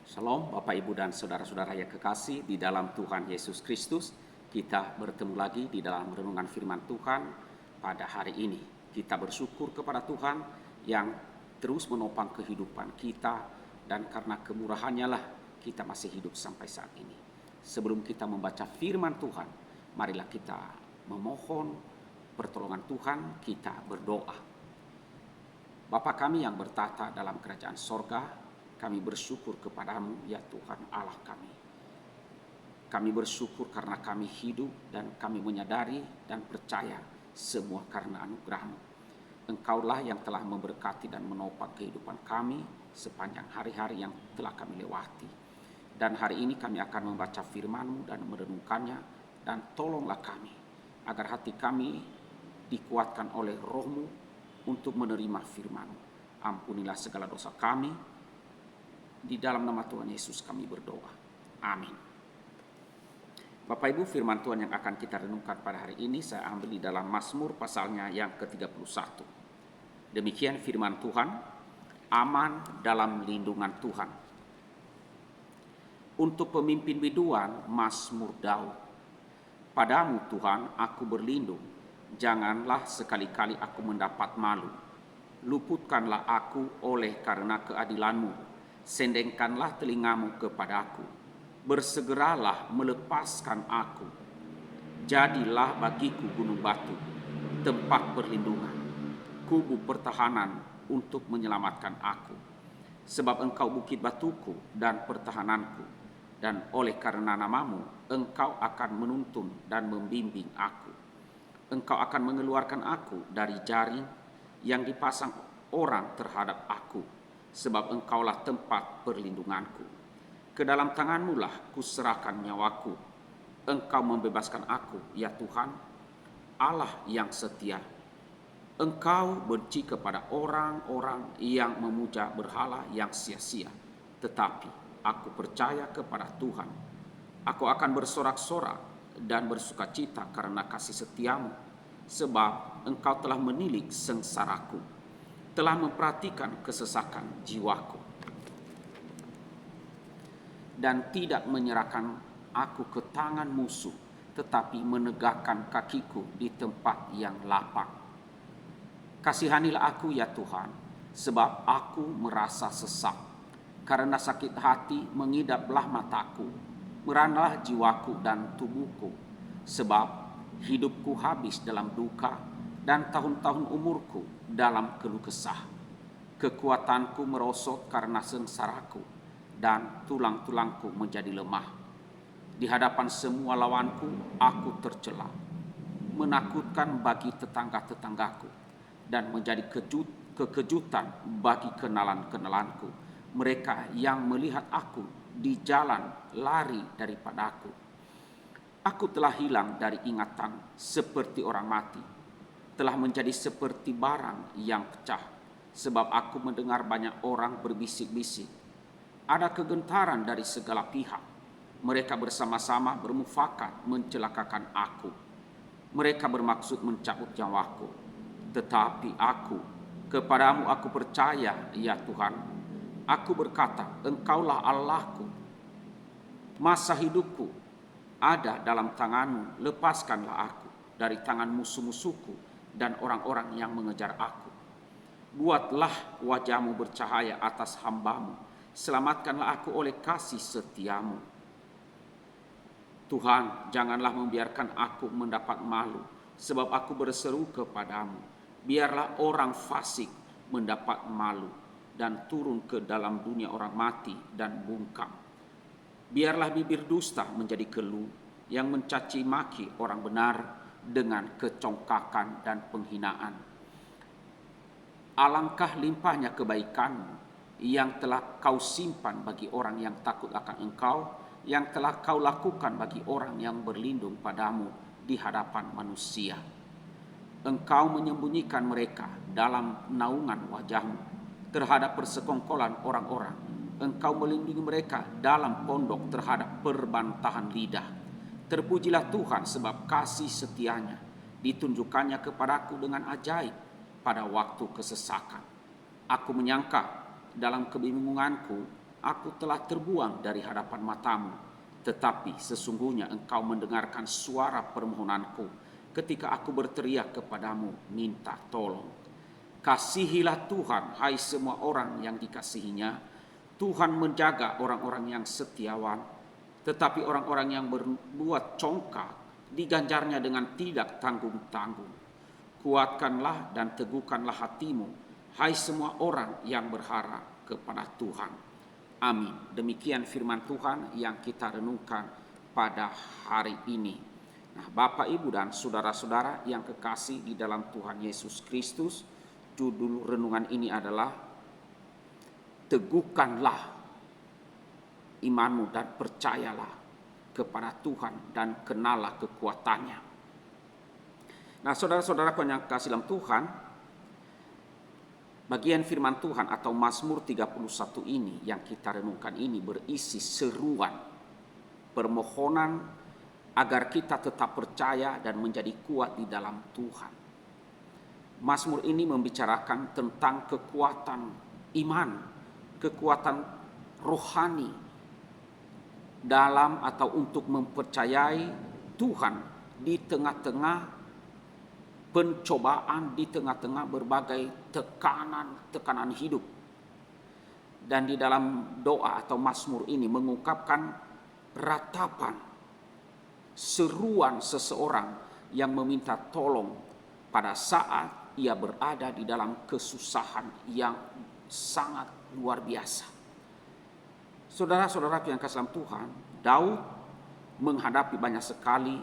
Shalom Bapak Ibu dan Saudara-saudara yang kekasih di dalam Tuhan Yesus Kristus. Kita bertemu lagi di dalam renungan firman Tuhan pada hari ini. Kita bersyukur kepada Tuhan yang terus menopang kehidupan kita, dan karena kemurahannya lah kita masih hidup sampai saat ini. Sebelum kita membaca firman Tuhan, marilah kita memohon pertolongan Tuhan, kita berdoa. Bapa kami yang bertata dalam kerajaan sorga, kami bersyukur kepadamu ya Tuhan Allah kami. Kami bersyukur karena kami hidup dan kami menyadari dan percaya semua karena anugerah-Mu. Engkaulah yang telah memberkati dan menopang kehidupan kami sepanjang hari-hari yang telah kami lewati. Dan hari ini kami akan membaca firman-Mu dan merenungkannya, dan tolonglah kami agar hati kami dikuatkan oleh Roh-Mu untuk menerima firman-Mu. Ampunilah segala dosa kami. Di dalam nama Tuhan Yesus kami berdoa. Amin. Bapak Ibu, firman Tuhan yang akan kita renungkan pada hari ini saya ambil di dalam Mazmur pasalnya yang ke-31. Demikian firman Tuhan, aman dalam lindungan Tuhan. Untuk pemimpin biduan, Mazmur Daud. Padamu Tuhan aku berlindung, janganlah sekali-kali aku mendapat malu. Luputkanlah aku oleh karena keadilan-Mu. Sendengkanlah telingamu kepadaku, bersegeralah melepaskan aku. Jadilah bagiku gunung batu, tempat perlindungan, kubu pertahanan untuk menyelamatkan aku. Sebab Engkau bukit batuku dan pertahananku, dan oleh karena namamu, Engkau akan menuntun dan membimbing aku. Engkau akan mengeluarkan aku dari jaring yang dipasang orang terhadap aku. Sebab Engkaulah tempat perlindunganku. Ke dalam tangan-Mu lah kuserahkan nyawaku. Engkau membebaskan aku, ya Tuhan, Allah yang setia. Engkau benci kepada orang-orang yang memuja berhala yang sia-sia. Tetapi aku percaya kepada Tuhan. Aku akan bersorak-sorak dan bersukacita karena kasih setia-Mu. Sebab Engkau telah menilik sengsaraku, telah memperhatikan kesesakan jiwaku, dan tidak menyerahkan aku ke tangan musuh, tetapi menegakkan kakiku di tempat yang lapang. Kasihanilah aku ya Tuhan, sebab aku merasa sesak. Karena sakit hati mengidaplah mataku, meranalah jiwaku dan tubuhku. Sebab hidupku habis dalam duka, dan tahun-tahun umurku dalam keluh kesah. Kekuatanku merosot karena sengsaraku, dan tulang-tulangku menjadi lemah. Di hadapan semua lawanku aku tercela, menakutkan bagi tetangga-tetanggaku, dan menjadi kekejutan bagi kenalan-kenalanku. Mereka yang melihat aku di jalan lari daripadaku. Aku telah hilang dari ingatan seperti orang mati, telah menjadi seperti barang yang pecah, sebab aku mendengar banyak orang berbisik-bisik. Ada kegentaran dari segala pihak. Mereka bersama-sama bermufakat mencelakakan aku. Mereka bermaksud mencabut nyawaku. Tetapi aku, kepadamu aku percaya, ya Tuhan. Aku berkata, Engkaulah Allahku. Masa hidupku ada dalam tangan-Mu, lepaskanlah aku dari tangan musuh-musuhku dan orang-orang yang mengejar aku. Buatlah wajah-Mu bercahaya atas hamba-Mu. Selamatkanlah aku oleh kasih setia-Mu. Tuhan, janganlah membiarkan aku mendapat malu, sebab aku berseru kepadamu. Biarlah orang fasik mendapat malu dan turun ke dalam dunia orang mati dan bungkam. Biarlah bibir dusta menjadi keluh yang mencaci maki orang benar dengan kecongkakan dan penghinaan. Alangkah limpahnya kebaikan-Mu yang telah Kau simpan bagi orang yang takut akan Engkau, yang telah Kau lakukan bagi orang yang berlindung padamu di hadapan manusia. Engkau menyembunyikan mereka dalam naungan wajah-Mu terhadap persekongkolan orang-orang. Engkau melindungi mereka dalam pondok terhadap perbantahan lidah. Terpujilah Tuhan sebab kasih setia-Nya ditunjukkannya kepadaku dengan ajaib pada waktu kesesakan. Aku menyangka dalam kebingunganku aku telah terbuang dari hadapan matamu. Tetapi sesungguhnya engkau mendengarkan suara permohonanku ketika aku berteriak kepadamu minta tolong. Kasihilah Tuhan, hai semua orang yang dikasihinya. Tuhan menjaga orang-orang yang setiawan, tetapi orang-orang yang berbuat congkak diganjarnya dengan tidak tanggung-tanggung. Kuatkanlah dan teguhkanlah hatimu, hai semua orang yang berharap kepada Tuhan. Amin. Demikian firman Tuhan yang kita renungkan pada hari ini. Nah, Bapak, Ibu, dan saudara-saudara yang kekasih di dalam Tuhan Yesus Kristus, judul renungan ini adalah teguhkanlah imanmu dan percayalah kepada Tuhan dan kenallah kekuatannya. Nah, saudara-saudaraku yang kasih dalam Tuhan, bagian firman Tuhan atau Mazmur 31 ini yang kita renungkan ini berisi seruan permohonan agar kita tetap percaya dan menjadi kuat di dalam Tuhan. Mazmur ini membicarakan tentang kekuatan iman, kekuatan rohani dalam atau untuk mempercayai Tuhan di tengah-tengah pencobaan, di tengah-tengah berbagai tekanan hidup. Dan di dalam doa atau mazmur ini mengungkapkan ratapan, seruan seseorang yang meminta tolong pada saat ia berada di dalam kesusahan yang sangat luar biasa. Saudara-saudara yang kasih dalam Tuhan, Daud menghadapi banyak sekali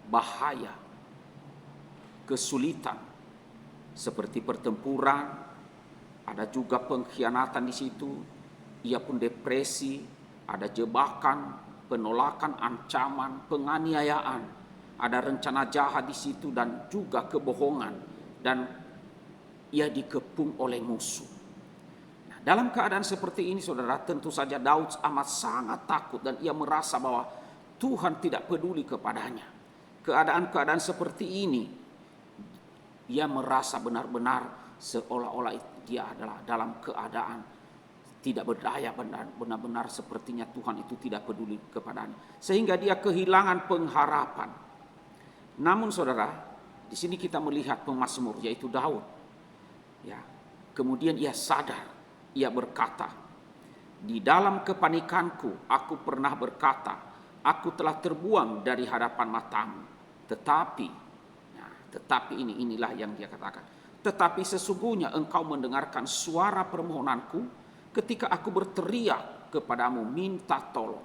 bahaya, kesulitan seperti pertempuran, ada juga pengkhianatan di situ, ia pun depresi, ada jebakan, penolakan, ancaman, penganiayaan, ada rencana jahat di situ dan juga kebohongan, dan ia dikepung oleh musuh. Nah, dalam keadaan seperti ini, saudara, tentu saja Daud amat sangat takut dan ia merasa bahwa Tuhan tidak peduli kepadanya. Keadaan-keadaan seperti ini, ia merasa benar-benar seolah-olah dia adalah dalam keadaan tidak berdaya, benar-benar sepertinya Tuhan itu tidak peduli kepadanya. Sehingga dia kehilangan pengharapan. Namun saudara, di sini kita melihat pemazmur yaitu Daud. Ya, kemudian ia sadar, ia berkata, di dalam kepanikanku aku pernah berkata, aku telah terbuang dari hadapan matamu. Tetapi inilah yang dia katakan. Tetapi sesungguhnya engkau mendengarkan suara permohonanku ketika aku berteriak kepadamu minta tolong.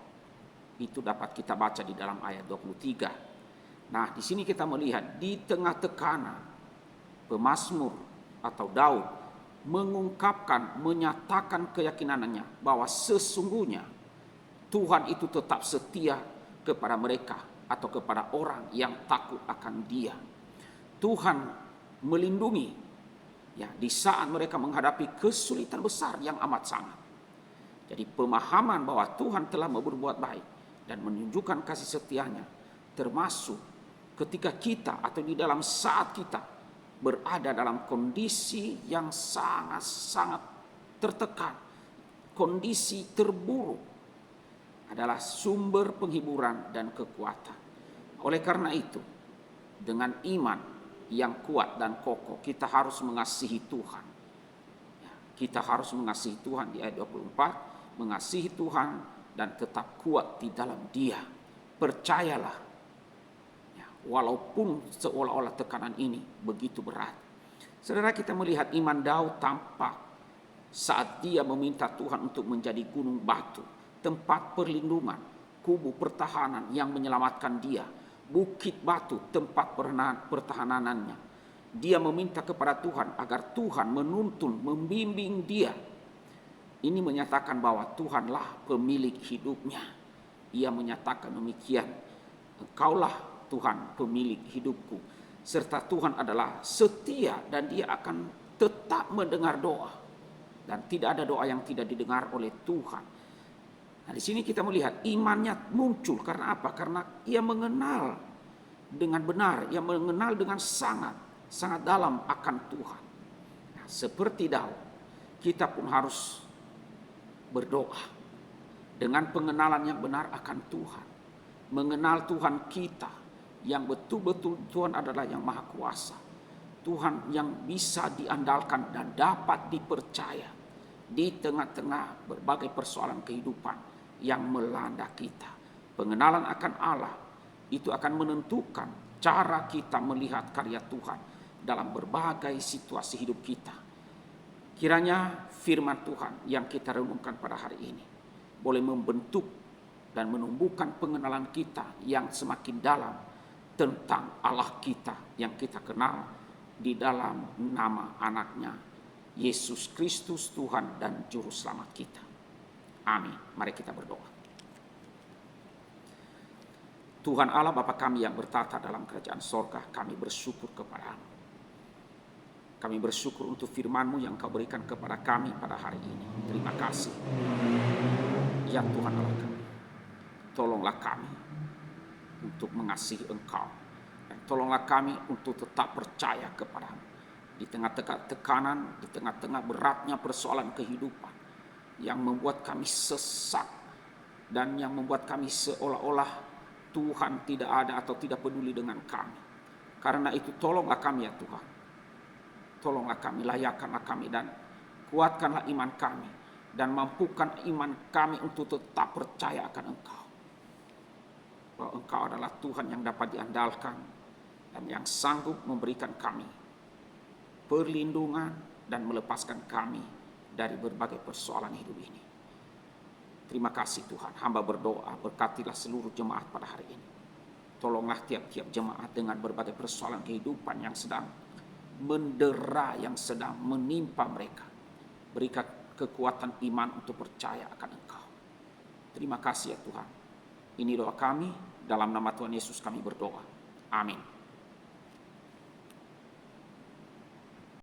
Itu dapat kita baca di dalam ayat 23. Nah, di sini kita melihat di tengah tekanan, pemazmur atau Daud menyatakan keyakinannya bahwa sesungguhnya Tuhan itu tetap setia kepada mereka atau kepada orang yang takut akan Dia. Tuhan melindungi ya di saat mereka menghadapi kesulitan besar yang amat sangat. Jadi pemahaman bahwa Tuhan telah berbuat baik dan menunjukkan kasih setianya termasuk ketika kita atau di dalam saat kita berada dalam kondisi yang sangat-sangat tertekan, kondisi terburuk, adalah sumber penghiburan dan kekuatan. Oleh karena itu, dengan iman yang kuat dan kokoh, kita harus mengasihi Tuhan. Kita harus mengasihi Tuhan di ayat 24, mengasihi Tuhan dan tetap kuat di dalam Dia. Percayalah, walaupun seolah-olah tekanan ini begitu berat. Saudara, kita melihat iman Daud tampak saat dia meminta Tuhan untuk menjadi gunung batu, tempat perlindungan, kubu pertahanan yang menyelamatkan dia, bukit batu tempat pertahanannya. Dia meminta kepada Tuhan agar Tuhan menuntun, membimbing dia. Ini menyatakan bahwa Tuhanlah pemilik hidupnya. Ia menyatakan demikian, Engkaulah Tuhan pemilik hidupku, serta Tuhan adalah setia dan Dia akan tetap mendengar doa, dan tidak ada doa yang tidak didengar oleh Tuhan. Nah, di sini kita melihat imannya muncul karena apa? Karena ia mengenal dengan benar, ia mengenal dengan sangat dalam akan Tuhan. Nah, seperti Daud, kita pun harus berdoa dengan pengenalan yang benar akan Tuhan. Mengenal Tuhan kita yang betul-betul Tuhan adalah yang maha kuasa. Tuhan yang bisa diandalkan dan dapat dipercaya di tengah-tengah berbagai persoalan kehidupan yang melanda kita. Pengenalan akan Allah itu akan menentukan cara kita melihat karya Tuhan dalam berbagai situasi hidup kita. Kiranya firman Tuhan yang kita renungkan pada hari ini boleh membentuk dan menumbuhkan pengenalan kita yang semakin dalam tentang Allah kita yang kita kenal di dalam nama anaknya Yesus Kristus Tuhan dan Juru Selamat kita. Amin. Mari kita berdoa. Tuhan Allah Bapa kami yang bertata dalam kerajaan sorga, kami bersyukur kepada-Mu. Kami bersyukur untuk firman-Mu yang Kau berikan kepada kami pada hari ini. Terima kasih. Ya Tuhan Allah kami, tolonglah kami untuk mengasihi Engkau. Dan tolonglah kami untuk tetap percaya kepada-Mu. Di tengah-tengah tekanan, di tengah-tengah beratnya persoalan kehidupan yang membuat kami sesak dan yang membuat kami seolah-olah Tuhan tidak ada atau tidak peduli dengan kami. Karena itu tolonglah kami ya Tuhan. Tolonglah kami, layakkanlah kami dan kuatkanlah iman kami. Dan mampukan iman kami untuk tetap percaya akan Engkau. Bahwa Engkau adalah Tuhan yang dapat diandalkan dan yang sanggup memberikan kami perlindungan dan melepaskan kami dari berbagai persoalan hidup ini. Terima kasih Tuhan, hamba berdoa, berkatilah seluruh jemaat pada hari ini. Tolonglah tiap-tiap jemaat dengan berbagai persoalan kehidupan yang sedang mendera, yang sedang menimpa mereka. Berikan kekuatan iman untuk percaya akan Engkau. Terima kasih ya Tuhan. Ini doa kami, dalam nama Tuhan Yesus kami berdoa. Amin.